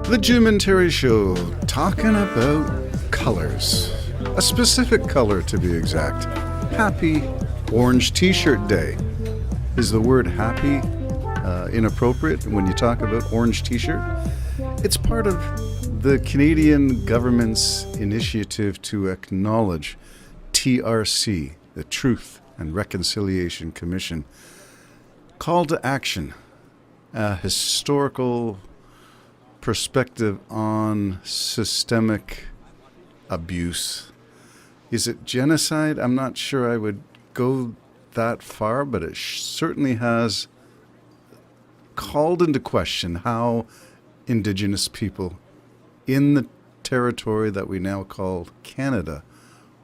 The Jim and Terry Show, talking about colors. A specific color, to be exact. Happy Orange T-shirt Day. Is the word happy inappropriate when you talk about orange T-shirt? It's part of the Canadian government's initiative to acknowledge TRC, the Truth and Reconciliation Commission. Call to action, a historical perspective on systemic abuse. Is it genocide? I'm not sure I would go that far, but it certainly has called into question how Indigenous people in the territory that we now call Canada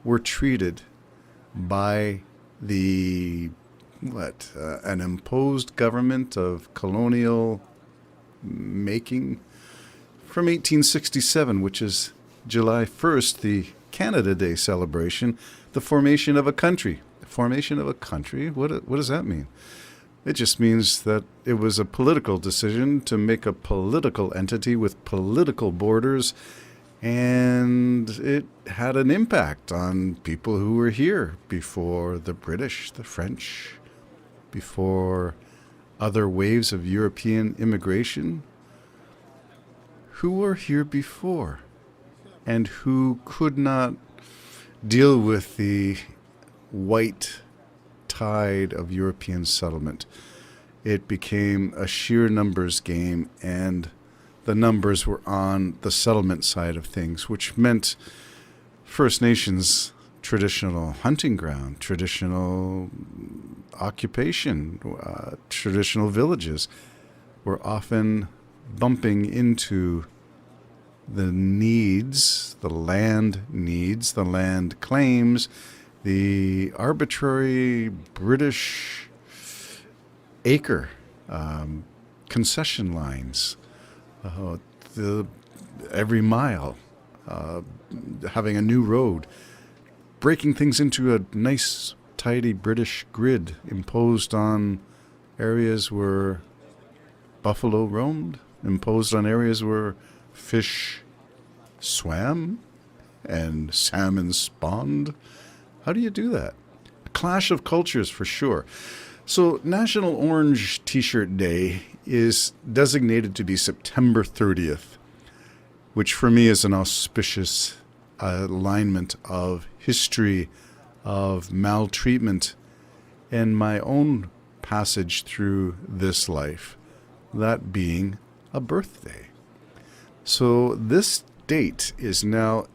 were treated by the an imposed government of colonial making from 1867, which is July 1st, the Canada Day celebration, the formation of a country. The formation of a country? What does that mean? It just means that it was a political decision to make a political entity with political borders, and it had an impact on people who were here before the British, the French, before other waves of European immigration. Who were here before and who could not deal with the white tide of European settlement. It became a sheer numbers game, and the numbers were on the settlement side of things, which meant First Nations traditional hunting ground, traditional occupation, traditional villages were often bumping into the needs, the land claims, the arbitrary British acre concession lines, every mile, having a new road, breaking things into a nice, tidy British grid imposed on areas where buffalo roamed, imposed on areas where fish swam and salmon spawned. How do you do that? A clash of cultures for sure. So National Orange T-shirt Day is designated to be September 30th, which for me is an auspicious alignment of history, of maltreatment, and my own passage through this life, that being a birthday. So this date is now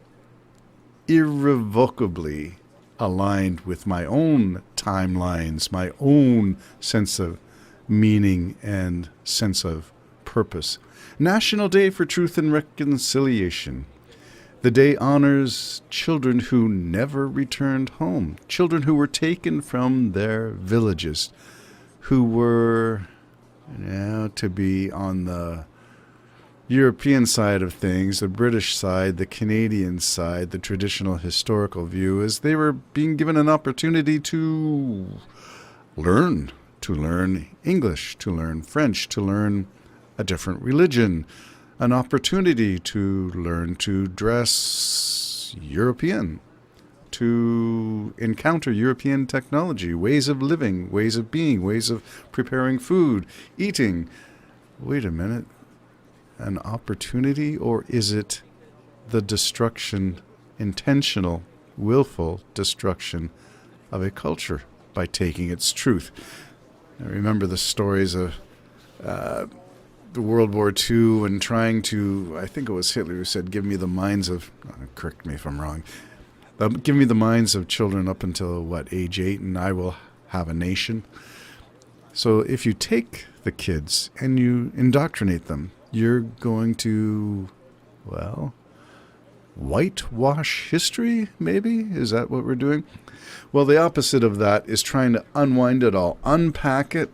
irrevocably aligned with my own timelines, my own sense of meaning and sense of purpose. National Day for Truth and Reconciliation. The day honors children who never returned home, children who were taken from their villages, who were to be on the European side of things, the British side, the Canadian side, the traditional historical view, as they were being given an opportunity to learn English, to learn French, to learn a different religion, an opportunity to learn to dress European, to encounter European technology, ways of living, ways of being, ways of preparing food, eating. Wait a minute. An opportunity, or is it the destruction, intentional, willful destruction of a culture by taking its truth? I remember the stories of the World War II and trying to, I think it was Hitler who said, give me the minds of, correct me if I'm wrong, give me the minds of children up until, age 8, and I will have a nation. So if you take the kids and you indoctrinate them, you're going to, whitewash history, maybe? Is that what we're doing? Well, the opposite of that is trying to unwind it all, unpack it,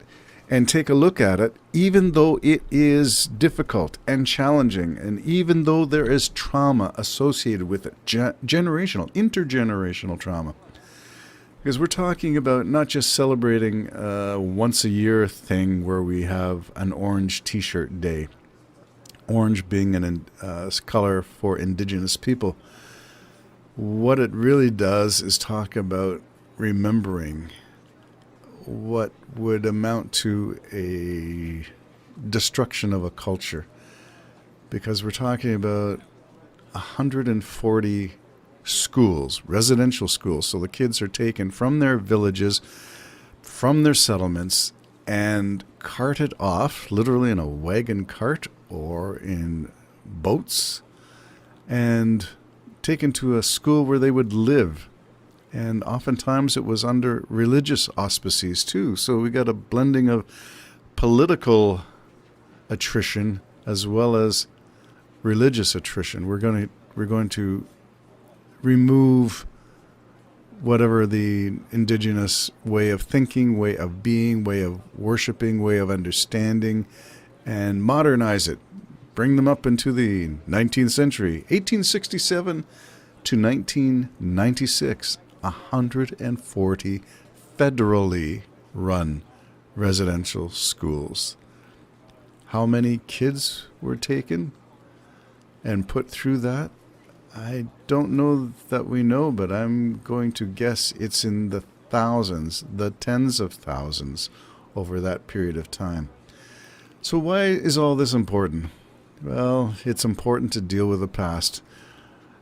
and take a look at it, even though it is difficult and challenging, and even though there is trauma associated with it, intergenerational trauma. Because we're talking about not just celebrating a once-a-year thing where we have an orange T-shirt day. orange being color for indigenous people. What it really does is talk about remembering what would amount to a destruction of a culture, because we're talking about 140 schools, residential schools. So the kids are taken from their villages, from their settlements, and carted off, literally in a wagon cart or in boats, and taken to a school where they would live. And oftentimes it was under religious auspices too. So we got a blending of political attrition as well as religious attrition. We're going to remove whatever the indigenous way of thinking, way of being, way of worshiping, way of understanding, and modernize it. Bring them up into the 19th century, 1867 to 1996, 140 federally run residential schools. How many kids were taken and put through that? I don't know that we know, but I'm going to guess it's in the thousands, the tens of thousands over that period of time. So why is all this important? Well, it's important to deal with the past.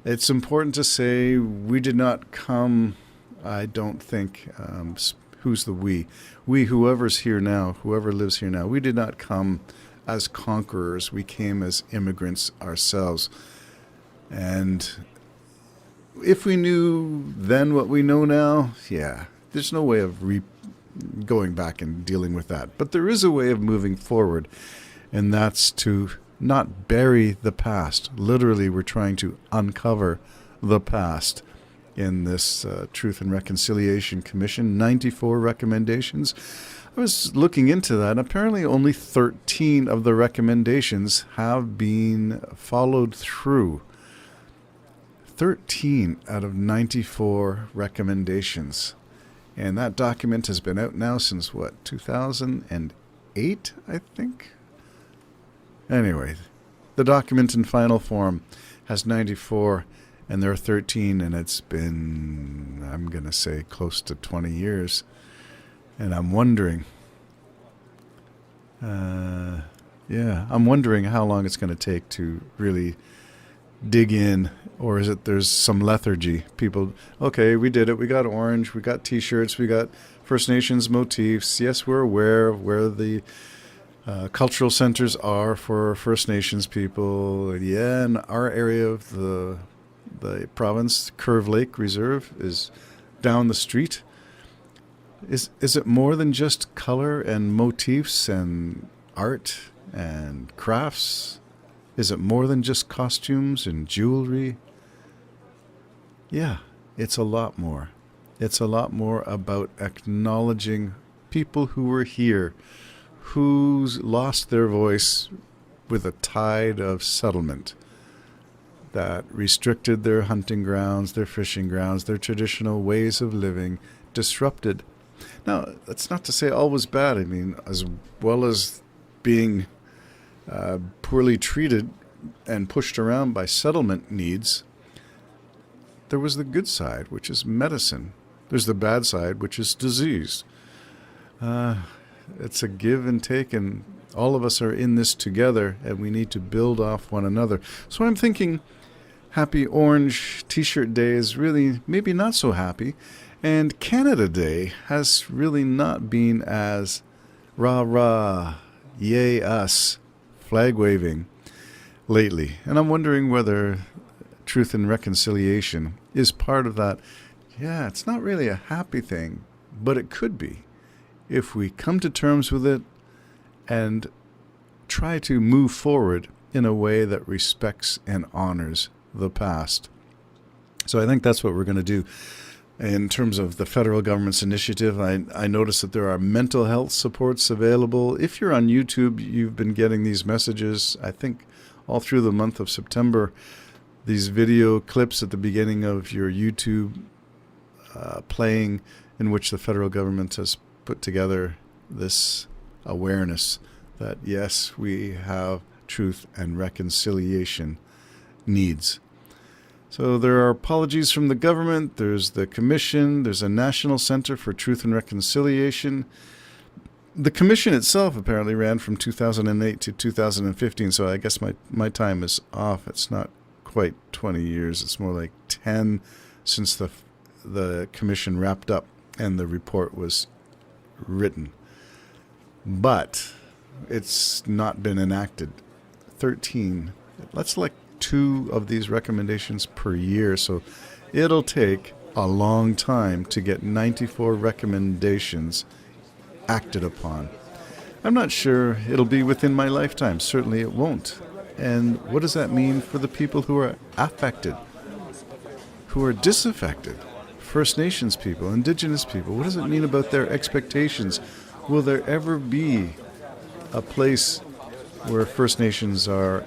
It's important to say we did not come, I don't think, who's the we? We, whoever's here now, whoever lives here now, we did not come as conquerors. We came as immigrants ourselves. And if we knew then what we know now, yeah, there's no way of going back and dealing with that. But there is a way of moving forward, and that's to not bury the past. Literally, we're trying to uncover the past in this Truth and Reconciliation Commission, 94 recommendations. I was looking into that. Apparently, only 13 of the recommendations have been followed through. 13 out of 94 recommendations. And that document has been out now since, 2008, I think? Anyway, the document in final form has 94, and there are 13, and it's been, I'm going to say, close to 20 years. And I'm wondering, I'm wondering how long it's going to take to really dig in, or is it there's some lethargy? People, okay, we did it. We got orange. We got T-shirts. We got First Nations motifs. Yes, we're aware of where the cultural centers are for First Nations people. Yeah, in our area of the province, Curve Lake Reserve is down the street. Is it more than just color and motifs and art and crafts? Is it more than just costumes and jewelry? Yeah, it's a lot more. It's a lot more about acknowledging people who were here, who's lost their voice with a tide of settlement that restricted their hunting grounds, their fishing grounds, their traditional ways of living, disrupted. Now, that's not to say all was bad. I mean, as well as being poorly treated and pushed around by settlement needs, there was the good side, which is medicine. There's the bad side, which is disease. It's a give and take, and all of us are in this together, and we need to build off one another. So I'm thinking Happy Orange T-shirt Day is really maybe not so happy, and Canada Day has really not been as rah-rah, yay us, flag waving lately. And I'm wondering whether Truth and Reconciliation is part of that. Yeah, it's not really a happy thing, but it could be if we come to terms with it and try to move forward in a way that respects and honors the past. So I think that's what we're going to do. In terms of the federal government's initiative, I noticed that there are mental health supports available. If you're on YouTube, you've been getting these messages, I think, all through the month of September. These video clips at the beginning of your YouTube playing, in which the federal government has put together this awareness that, yes, we have Truth and Reconciliation needs. So there are apologies from the government, there's the commission, there's a National Center for Truth and Reconciliation. The commission itself apparently ran from 2008 to 2015, so I guess my time is off. It's not quite 20 years, it's more like 10 since the commission wrapped up and the report was written. But it's not been enacted. 13. Let's elect 2 of these recommendations per year, so it'll take a long time to get 94 recommendations acted upon. I'm not sure it'll be within my lifetime. Certainly it won't. And what does that mean for the people who are affected, who are disaffected? First Nations people, Indigenous people. What does it mean about their expectations? Will there ever be a place where First Nations are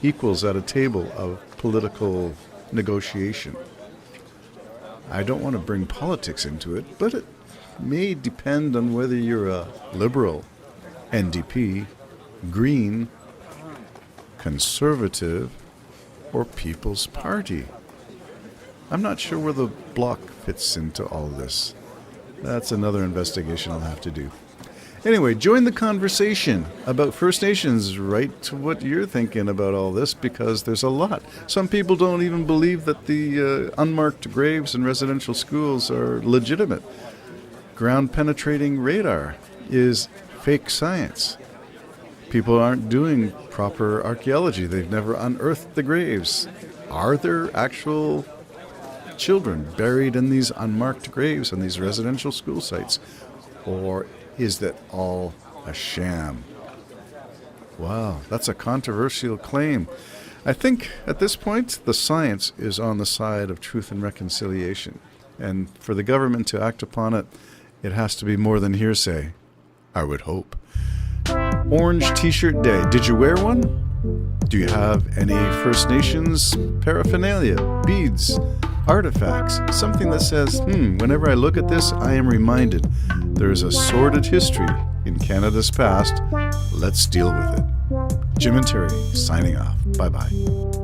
equals at a table of political negotiation? I don't want to bring politics into it, but it may depend on whether you're a Liberal, NDP, Green, Conservative, or People's Party. I'm not sure where the Bloc fits into all this. That's another investigation I'll have to do. Anyway, join the conversation about First Nations. Write what you're thinking about all this, because there's a lot. Some people don't even believe that the unmarked graves in residential schools are legitimate. Ground-penetrating radar is fake science. People aren't doing proper archaeology. They've never unearthed the graves. Are there actual children buried in these unmarked graves on these residential school sites? Or is that all a sham? Wow, that's a controversial claim. I think at this point the science is on the side of truth and reconciliation. And for the government to act upon it, it has to be more than hearsay, I would hope. Orange T-shirt Day. Did you wear one? Do you have any First Nations paraphernalia, beads, artifacts, something that says, whenever I look at this, I am reminded there is a sordid history in Canada's past. Let's deal with it. Jim and Terry signing off. Bye-bye.